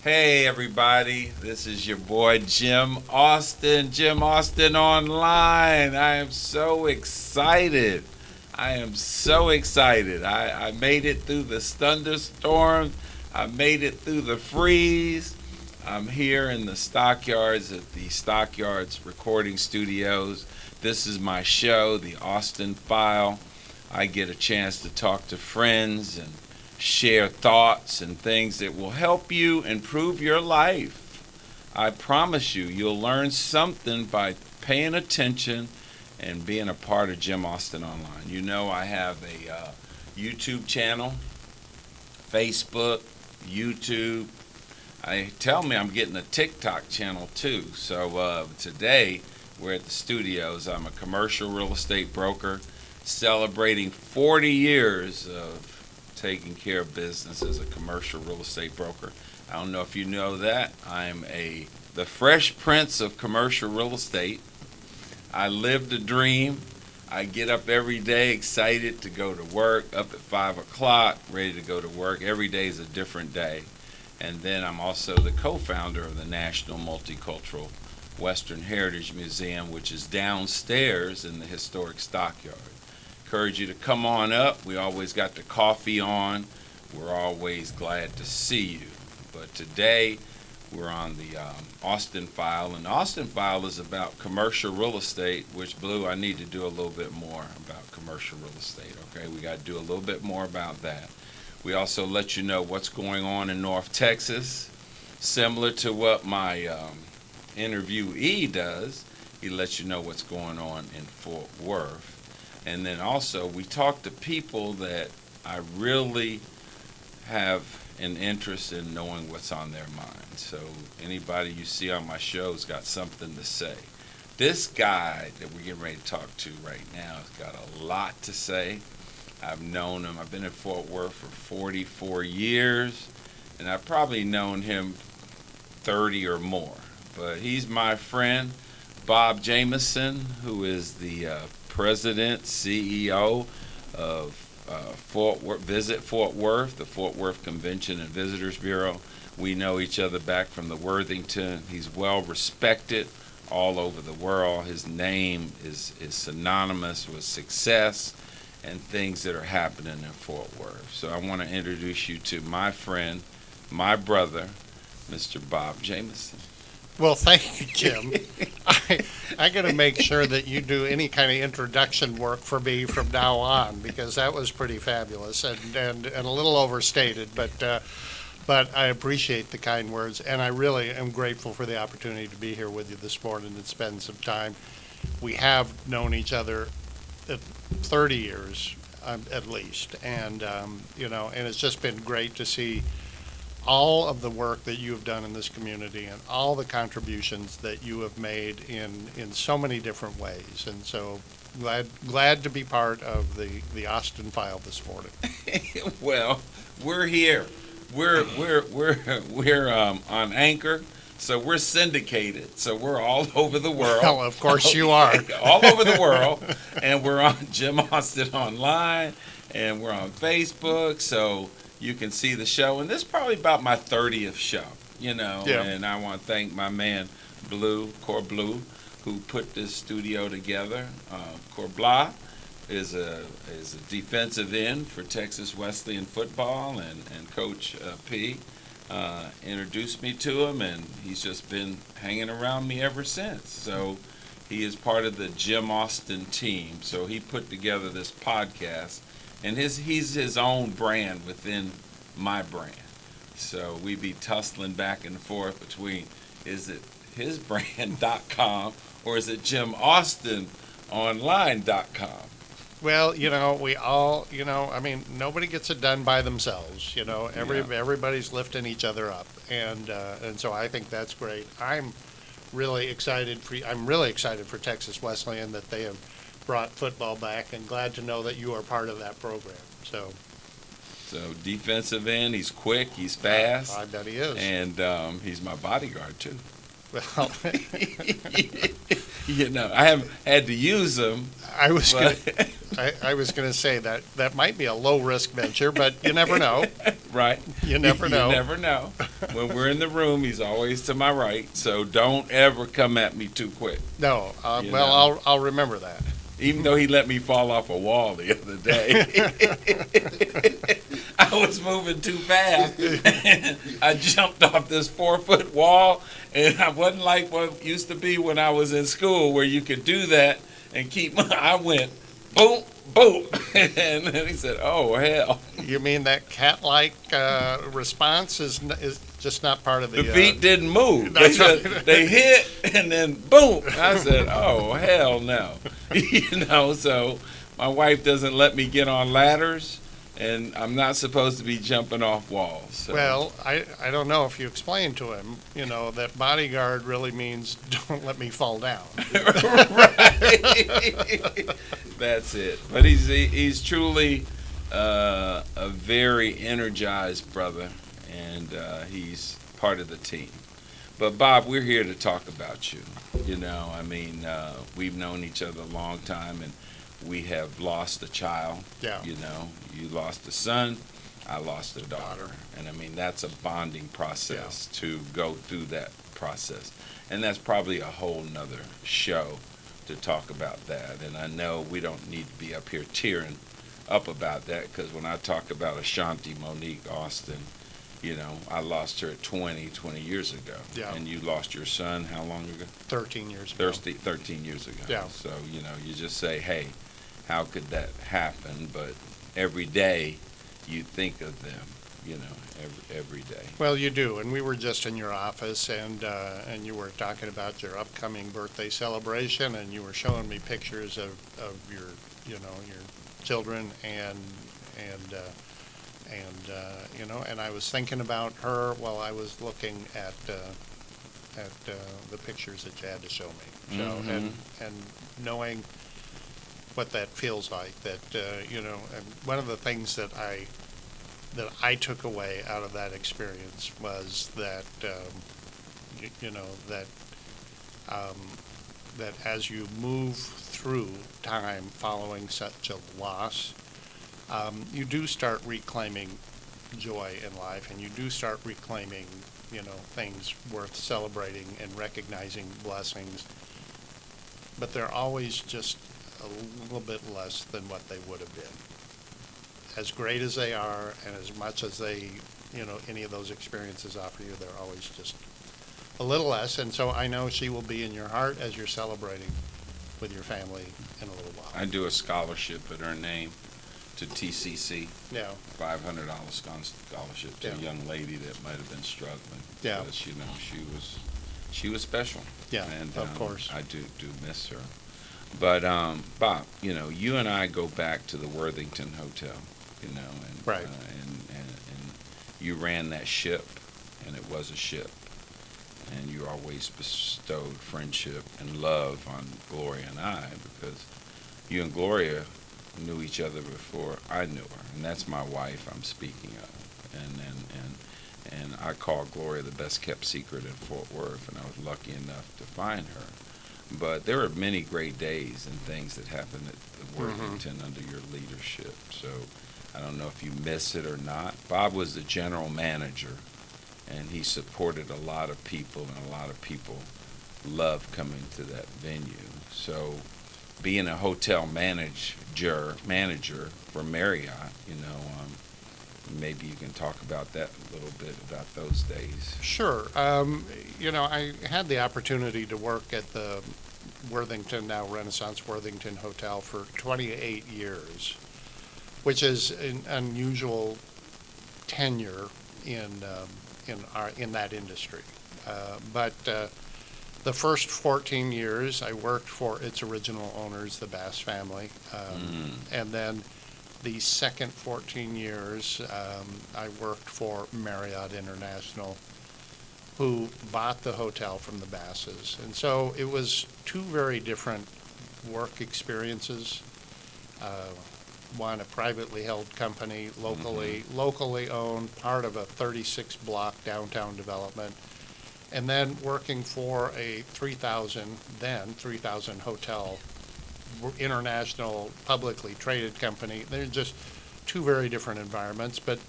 Hey everybody, this is your boy Jim Austin Online. I am so excited. I made it through the thunderstorms. I made it through the freeze. I'm here in the Stockyards at the Stockyards Recording Studios. This is my show, The Austin File. I get a chance to talk to friends and share thoughts and things that will help you improve your life. I promise you, you'll learn something by paying attention and being a part of Jim Austin Online. You know, I have a YouTube channel, Facebook, YouTube. I tell me I'm getting a TikTok channel too. So today we're at the studios. I'm a commercial real estate broker celebrating 40 years of taking care of business as a commercial real estate broker. I don't know if you know that. I'm the fresh prince of commercial real estate. I live the dream. I get up every day excited to go to work, up at 5 o'clock, ready to go to work. Every day is a different day. And then I'm also the co-founder of the National Multicultural Western Heritage Museum, which is downstairs in the historic Stockyard. Encourage you to come on up. We always got the coffee on. We're always glad to see you. But today we're on the Austin File, and the Austin File is about commercial real estate, which, Blue, I need to do a little bit more about commercial real estate, okay? We got to do a little bit more about that. We also let you know what's going on in North Texas, similar to what my interviewee does. He lets you know what's going on in Fort Worth. And then also, we talk to people that I really have an interest in knowing what's on their mind. So anybody you see on my show's got something to say. This guy that we're getting ready to talk to right now has got a lot to say. I've known him. I've been in Fort Worth for 44 years, and I've probably known him 30 or more. But he's my friend, Bob Jameson, who is the President, CEO of Visit Fort Worth, the Fort Worth Convention and Visitors Bureau. We know each other back from the Worthington. He's well respected all over the world. His name is synonymous with success and things that are happening in Fort Worth. So I want to introduce you to my friend, my brother, Mr. Bob Jameson. Well, thank you, Jim. I got to make sure that you do any kind of introduction work for me from now on, because that was pretty fabulous and a little overstated, but I appreciate the kind words, and I really am grateful for the opportunity to be here with you this morning and spend some time. We have known each other 30 years at least, and and it's just been great to see all of the work that you have done in this community and all the contributions that you have made in so many different ways. And so glad to be part of the Austin File this morning. Well, we're here. We're on Anchor, so we're syndicated. So we're all over the world. Well, of course you are. All over the world, and we're on Jim Austin Online, and we're on Facebook. So you can see the show, and this is probably about my 30th show, Yeah. And I want to thank my man, Cor Blue, who put this studio together. Cor Blah is a defensive end for Texas Wesleyan football, and Coach P introduced me to him, and he's just been hanging around me ever since. So he is part of the Jim Austin team. So he put together this podcast. And he's his own brand within my brand. So we be tussling back and forth between, is it hisbrand.com or is it jimaustinonline.com? Well, we all, nobody gets it done by themselves. Everybody's lifting each other up, and so I think that's great. I'm really excited for Texas Wesleyan that they have brought football back, and glad to know that you are part of that program. So defensive end, he's quick, he's fast. I bet he is. And he's my bodyguard too. Well, I haven't had to use them, I was gonna, but I was going to say that might be a low risk venture, but you never know. right. You never know. You never know. When we're in the room, he's always to my right, so don't ever come at me too quick. No, You well, know. I'll remember that. Even though he let me fall off a wall the other day. I was moving too fast. I jumped off this 4-foot wall, and I wasn't like what it used to be when I was in school where you could do that and I went boom, boom. And then he said, oh, hell. You mean that cat-like response is just not part of the... The feet didn't move. That's right. They hit, and then boom. I said, oh, hell no. So my wife doesn't let me get on ladders, and I'm not supposed to be jumping off walls. So. Well, I don't know if you explained to him, that bodyguard really means don't let me fall down. Right. That's it. But he's truly a very energized brother, and he's part of the team. But Bob, we're here to talk about you. We've known each other a long time, and we have lost a child. Yeah. You lost a son, I lost a daughter. And that's a bonding process to go through that process. And that's probably a whole nother show to talk about that. And I know we don't need to be up here tearing up about that, because when I talk about Ashanti Monique Austin, I lost her at 20 years ago. Yeah. And you lost your son how long ago? 13 years ago. 13 years ago. Yeah. So, you just say, hey, how could that happen? But every day you think of them, every day. Well, you do, and we were just in your office, and you were talking about your upcoming birthday celebration, and you were showing me pictures of your, your children, and I was thinking about her while I was looking at the pictures that you had to show me. So, Mhm. and knowing what that feels like, that and one of the things that I took away out of that experience was that that as you move through time following such a loss, you do start reclaiming joy in life, and you do start reclaiming things worth celebrating and recognizing blessings, but they're always just a little bit less than what they would have been. As great as they are, and as much as they, any of those experiences offer you, they're always just a little less. And so I know she will be in your heart as you're celebrating with your family in a little while. I do a scholarship at her name to TCC, Yeah, $500 scholarship to a Yeah. young lady that might have been struggling. Yeah. Because, she was special. yeah, And of course. I do miss her. But Bob, you and I go back to the Worthington Hotel, and Right. and you ran that ship, and it was a ship, and you always bestowed friendship and love on Gloria and I, because you and Gloria knew each other before I knew her, and that's my wife I'm speaking of, and I call Gloria the best kept secret in Fort Worth, and I was lucky enough to find her. But there were many great days and things that happened at the Worthington under your leadership. So I don't know if you miss it or not. Bob was the general manager, and he supported a lot of people, and a lot of people loved coming to that venue. So being a hotel manager for Marriott, maybe you can talk about that a little bit, about those days. Sure. I had the opportunity to work at the Worthington, now Renaissance Worthington Hotel, for 28 years, which is an unusual tenure in that industry. But the first 14 years, I worked for its original owners, the Bass family, and then the second 14 years, I worked for Marriott International, who bought the hotel from the Basses. And so it was two very different work experiences. One, a privately held company, locally owned, part of a 36-block downtown development. and then working for a 3,000 hotel international publicly traded company. They're just two very different environments. But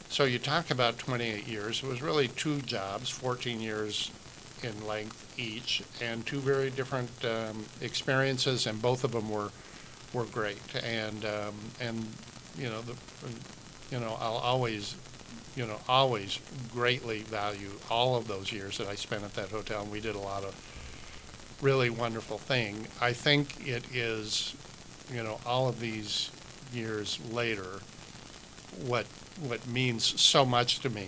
so you talk about 28 years. It was really two jobs, 14 years in length each, and two very different experiences, and both of them were great. And you know the I'll always always greatly value all of those years that I spent at that hotel, and we did a lot of really wonderful thing. I think it is, all of these years later, what means so much to me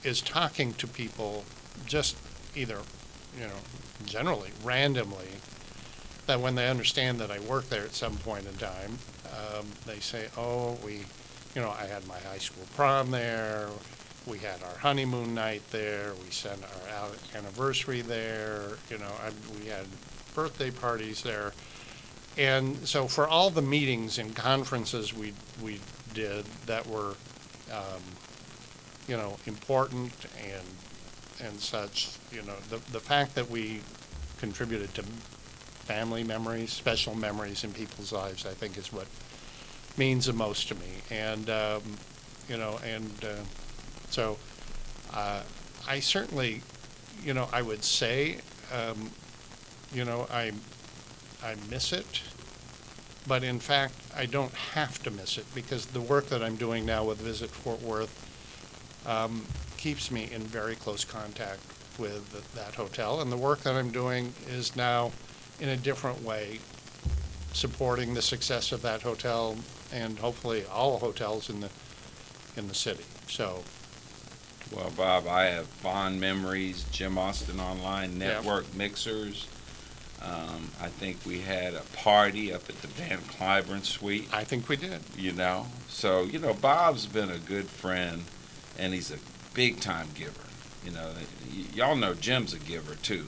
is talking to people just either, generally, randomly, that when they understand that I work there at some point in time, they say, oh, I had my high school prom there, we had our honeymoon night there, we spent our anniversary there, we had birthday parties there. And so for all the meetings and conferences we did that were, important and such, the fact that we contributed to family memories, special memories in people's lives, I think is what means the most to me. And, so I certainly, I would say, I miss it, but in fact, I don't have to miss it because the work that I'm doing now with Visit Fort Worth keeps me in very close contact with that hotel, and the work that I'm doing is now in a different way supporting the success of that hotel and hopefully all hotels in the city. So, well, Bob, I have fond memories. Jim Austin Online Network mixers. I think we had a party up at the Van Cliburn Suite. I think we did. So Bob's been a good friend, and he's a big time giver. Y'all know Jim's a giver too,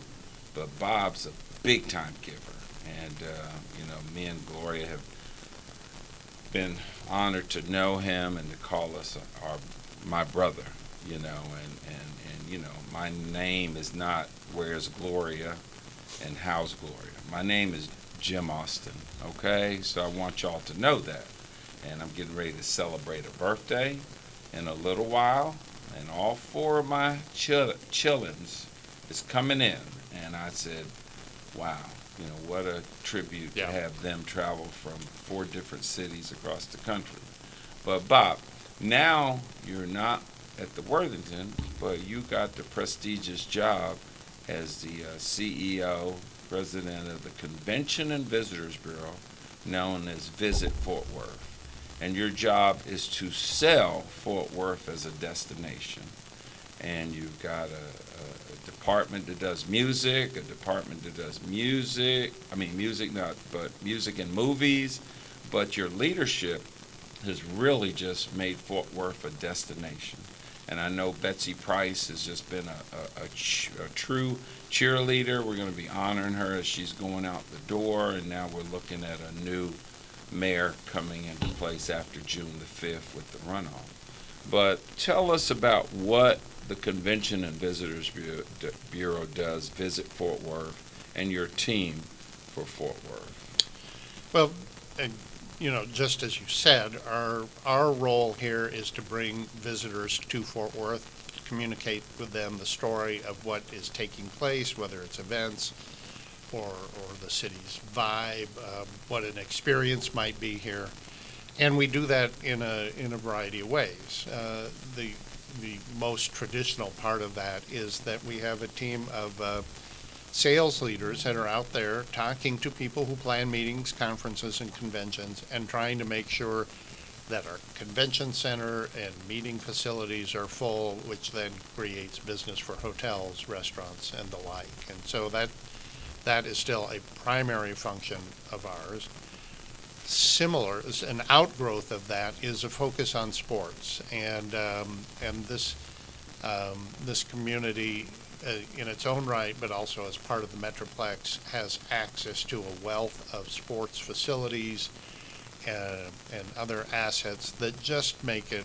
but Bob's a big time giver. And me and Gloria have been honored to know him and to call us my brother. And my name is not Where's Gloria and How's Gloria. My name is Jim Austin. Okay, so I want y'all to know that. And I'm getting ready to celebrate a birthday in a little while, and all four of my chillins is coming in. And I said, wow, what a tribute to have them travel from 4 different cities across the country. But Bob, now you're not at the Worthington, but you got the prestigious job as the CEO, president of the Convention and Visitors Bureau, known as Visit Fort Worth. And your job is to sell Fort Worth as a destination. And you've got a department that does music, a department that does music and movies, but your leadership has really just made Fort Worth a destination. And I know Betsy Price has just been a true cheerleader. We're going to be honoring her as she's going out the door, and now we're looking at a new mayor coming into place after June the 5th with the runoff. But tell us about what the Convention and Visitors Bureau does, Visit Fort Worth, and your team for Fort Worth. Well, just as you said, our role here is to bring visitors to Fort Worth, communicate with them the story of what is taking place, whether it's events or the city's vibe, what an experience might be here. And we do that in a variety of ways. The most traditional part of that is that we have a team of sales leaders that are out there talking to people who plan meetings, conferences, and conventions, and trying to make sure that our convention center and meeting facilities are full, which then creates business for hotels, restaurants, and the like. And so that is still a primary function of ours. Similar, an outgrowth of that is a focus on sports, and this community, in its own right, but also as part of the Metroplex, has access to a wealth of sports facilities and other assets that just make it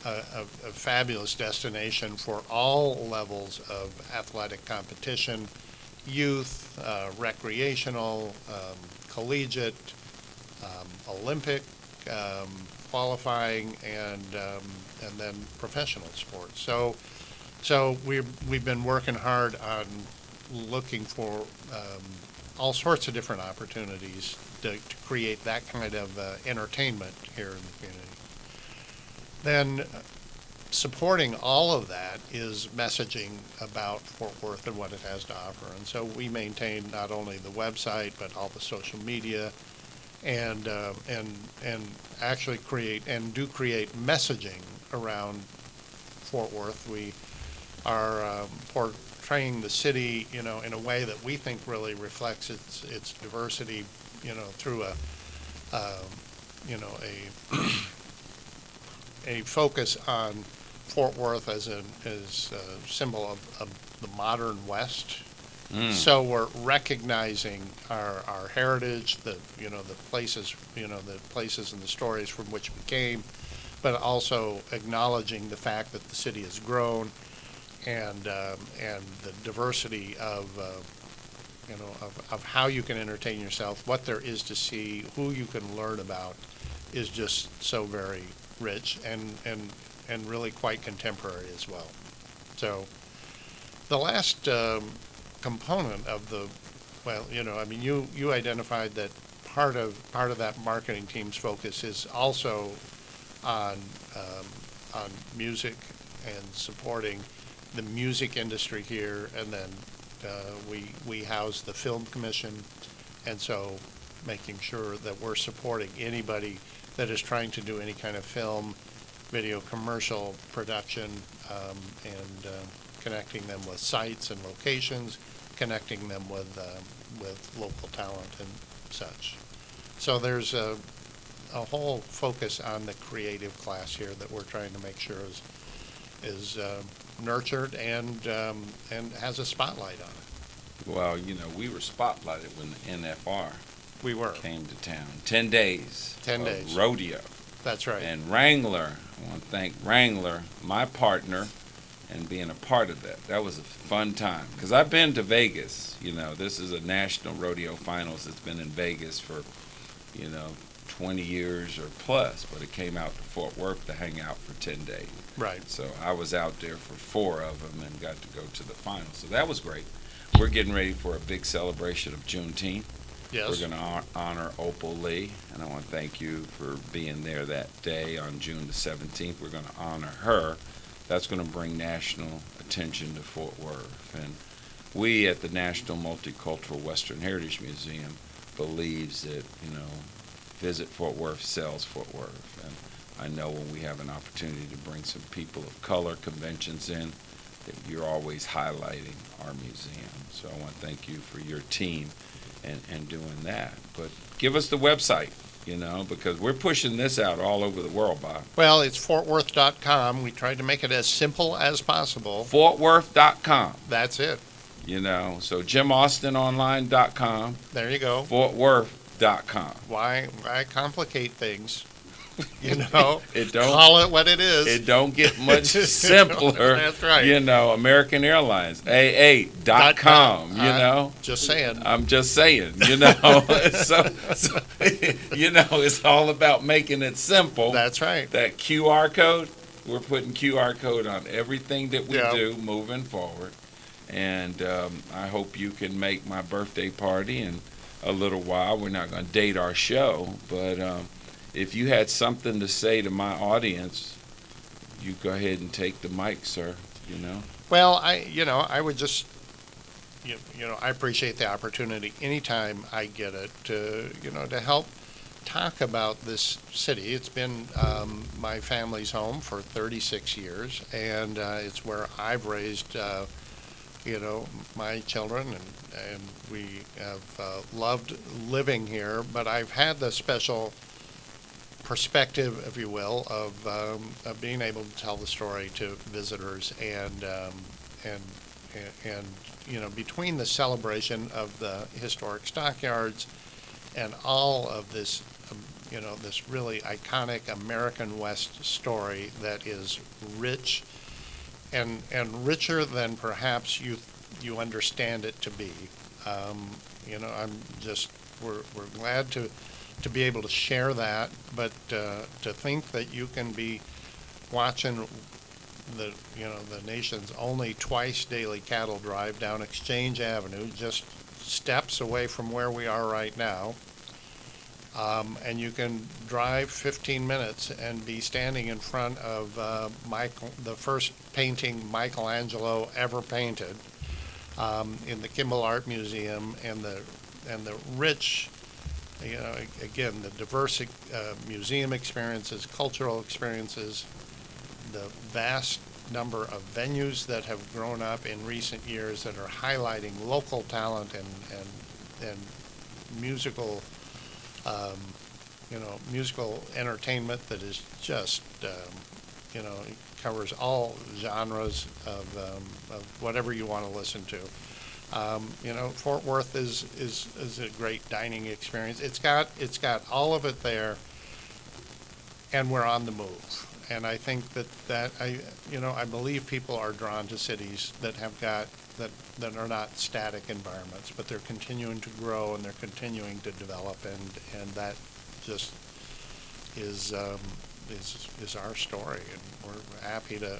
a fabulous destination for all levels of athletic competition, youth, recreational, collegiate, Olympic qualifying, and then professional sports. So we've been working hard on looking for all sorts of different opportunities to create that kind of entertainment here in the community. Then supporting all of that is messaging about Fort Worth and what it has to offer. And so we maintain not only the website but all the social media, and actually create messaging around Fort Worth. We are portraying the city, in a way that we think really reflects its diversity, through a focus on Fort Worth as a symbol of the modern West. So we're recognizing our heritage, the places, the places and the stories from which we came, but also acknowledging the fact that the city has grown, and the diversity of how you can entertain yourself, what there is to see, who you can learn about, is just so very rich and really quite contemporary as well. So the last component of you identified that part of that marketing team's focus is also on music and supporting the music industry here, and then we house the film commission, and so making sure that we're supporting anybody that is trying to do any kind of film, video, commercial production, and connecting them with sites and locations, connecting them with local talent and such. So there's a whole focus on the creative class here that we're trying to make sure is nurtured and has a spotlight on it. Well, we were spotlighted when the NFR came to town. 10 days. 10 days. Rodeo. That's right. And Wrangler, I want to thank Wrangler, my partner, and being a part of that. That was a fun time. Because I've been to Vegas. This is a national rodeo finals that's been in Vegas for, 20 years or plus. But it came out to Fort Worth to hang out for 10 days. Right. So I was out there for 4 of them and got to go to the finals. So that was great. We're getting ready for a big celebration of Juneteenth. Yes. We're going to honor Opal Lee, and I want to thank you for being there that day on June the 17th. We're going to honor her. That's going to bring national attention to Fort Worth. And we at the National Multicultural Western Heritage Museum believes that, visit Fort Worth sells Fort Worth. And I know when we have an opportunity to bring some people of color conventions in, that you're always highlighting our museum. So I want to thank you for your team and doing that. But give us the website, because we're pushing this out all over the world, Bob. Well, it's fortworth.com. We tried to make it as simple as possible. Fortworth.com. That's it. So JimAustinOnline.com. There you go. FortWorth.com. Why complicate things? It don't call it what it is. It don't get much simpler. That's right. American Airlines, AA.com. Just saying. I'm just saying. So it's all about making it simple. That's right. That QR code, we're putting QR code on everything that we do moving forward, and I hope you can make my birthday party in a little while. We're not going to date our show, but if you had something to say to my audience, you go ahead and take the mic, sir. Well, I would just, I appreciate the opportunity anytime I get it to help talk about this city. It's been my family's home for 36 years, and it's where I've raised, my children, and we have loved living here. But I've had the special perspective, if you will, of being able to tell the story to visitors, and between the celebration of the historic stockyards and all of this this really iconic American West story that is rich and richer than perhaps you understand it to be. I'm just we're glad to be able to share that, but to think that you can be watching the nation's only twice daily cattle drive down Exchange Avenue, just steps away from where we are right now. And you can drive 15 minutes and be standing in front of the first painting Michelangelo ever painted in the Kimball Art Museum, and the rich, again, the diverse museum experiences, cultural experiences, the vast number of venues that have grown up in recent years that are highlighting local talent and musical musical entertainment that is just it covers all genres of whatever you want to listen to. Fort Worth is a great dining experience. It's got all of it there, and we're on the move. And I think that I believe people are drawn to cities that have got that are not static environments, but they're continuing to grow and they're continuing to develop, and that just is our story, and we're happy to.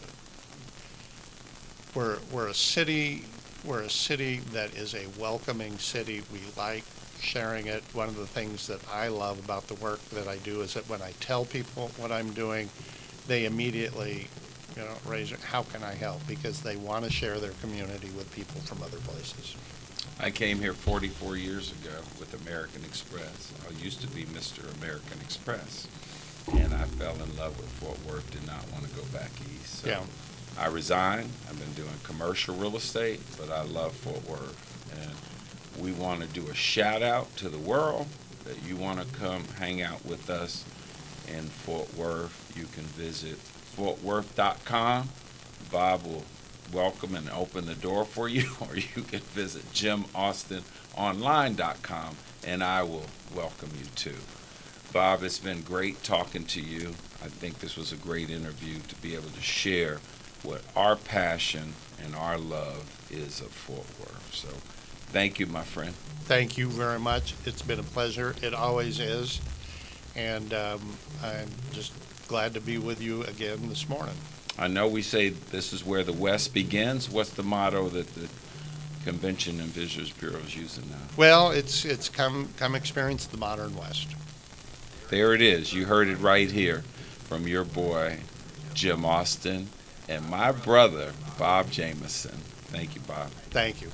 We're a city that is a welcoming city. We like sharing it. One of the things that I love about the work that I do is that when I tell people what I'm doing, they immediately, raise it, how can I help? Because they want to share their community with people from other places. I came here 44 years ago with American Express. I used to be Mr. American Express, and I fell in love with Fort Worth, did not want to go back east. So Yeah. I resigned. I've been doing commercial real estate, but I love Fort Worth. And we want to do a shout out to the world that you want to come hang out with us in Fort Worth. You can visit fortworth.com. Bob will welcome and open the door for you, or you can visit jimaustinonline.com, and I will welcome you too. Bob, it's been great talking to you. I think this was a great interview to be able to share what our passion and our love is of Fort Worth. So thank you, my friend. Thank you very much. It's been a pleasure. It always is. And I'm just glad to be with you again this morning. I know we say this is where the West begins. What's the motto that the Convention and Visitors Bureau is using now? Well, it's come experience the modern West. There it is. You heard it right here from your boy, Jim Austin, and my brother, Bob Jameson. Thank you, Bob. Thank you.